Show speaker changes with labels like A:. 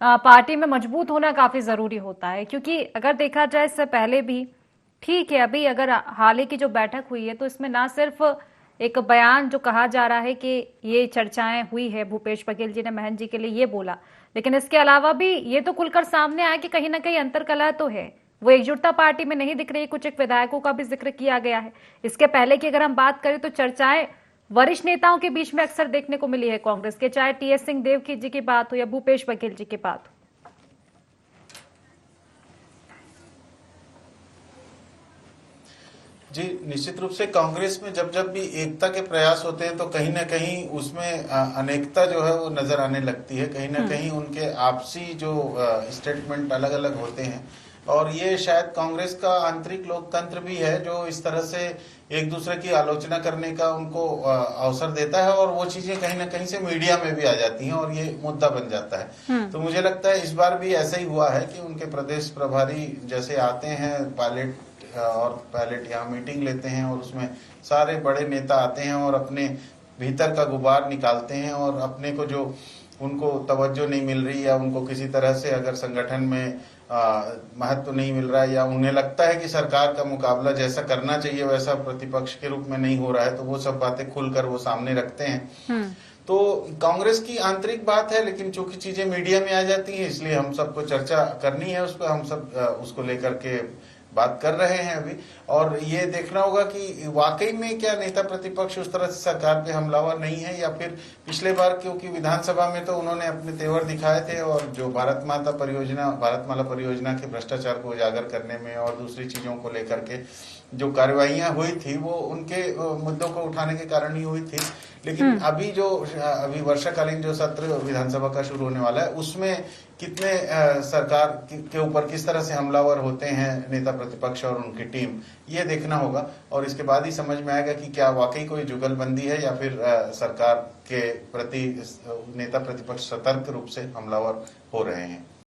A: Party में मजबूत होना काफी जरूरी होता है, क्योंकि अगर देखा जाए इससे पहले भी ठीक है, अभी अगर हाल ही की जो बैठक हुई है तो इसमें ना सिर्फ एक बयान जो कहा जा रहा है कि ये चर्चाएं हुई है, भूपेश बघेल जी ने महंत जी के लिए ये बोला, लेकिन इसके अलावा भी ये तो खुलकर सामने आया कि कहीं ना कहीं अंतर्कलह तो है, वो एकजुटता पार्टी में नहीं दिख रही। कुछ एक विधायकों का भी जिक्र किया गया है। इसके पहले की अगर हम बात करें तो चर्चाएं वरिष्ठ नेताओं के बीच में अक्सर देखने को मिली है कांग्रेस के, चाहे टीएस सिंहदेव जी की बात हो या भूपेश बघेल जी की बात हो।
B: जी, निश्चित रूप से कांग्रेस में जब जब भी एकता के प्रयास होते हैं तो कहीं ना कहीं उसमें अनेकता जो है वो नजर आने लगती है। कहीं ना कहीं उनके आपसी जो स्टेटमेंट अलग अलग होते हैं, और ये शायद कांग्रेस का आंतरिक लोकतंत्र भी है जो इस तरह से एक दूसरे की आलोचना करने का उनको अवसर देता है, और वो चीजें कहीं ना कहीं से मीडिया में भी आ जाती हैं और ये मुद्दा बन जाता है। तो मुझे लगता है इस बार भी ऐसा ही हुआ है कि उनके प्रदेश प्रभारी जैसे आते हैं पायलट यहाँ मीटिंग लेते हैं, और उसमें सारे बड़े नेता आते हैं और अपने भीतर का गुबार निकालते हैं, और अपने को जो उनको तवज्जो नहीं मिल रही या उनको किसी तरह से अगर संगठन में महत्व नहीं मिल रहा है, या उन्हें लगता है कि सरकार का मुकाबला जैसा करना चाहिए वैसा प्रतिपक्ष के रूप में नहीं हो रहा है, तो वो सब बातें खुलकर वो सामने रखते हैं। तो कांग्रेस की आंतरिक बात है, लेकिन चूंकि चीजें मीडिया में आ जाती हैं इसलिए हम सबको चर्चा करनी है उस पर, हम सब उसको लेकर के बात कर रहे हैं अभी। और ये देखना होगा कि वाकई में क्या नेता प्रतिपक्ष उस तरह से सरकार पे हमलावर नहीं है, या फिर पिछले बार क्योंकि विधानसभा में तो उन्होंने अपने तेवर दिखाए थे, और जो भारतमाला परियोजना के भ्रष्टाचार को उजागर करने में और दूसरी चीजों को लेकर के जो कार्यवाहियां हुई थी वो उनके मुद्दों को उठाने के कारण ही हुई थी। लेकिन अभी वर्षाकालीन जो सत्र विधानसभा का शुरू होने वाला है उसमें कितने सरकार के ऊपर किस तरह से हमलावर होते हैं नेता प्रतिपक्ष और उनकी टीम, ये देखना होगा, और इसके बाद ही समझ में आएगा कि क्या वाकई कोई जुगलबंदी है या फिर सरकार के प्रति नेता प्रतिपक्ष सतर्क रूप से हमलावर हो रहे हैं।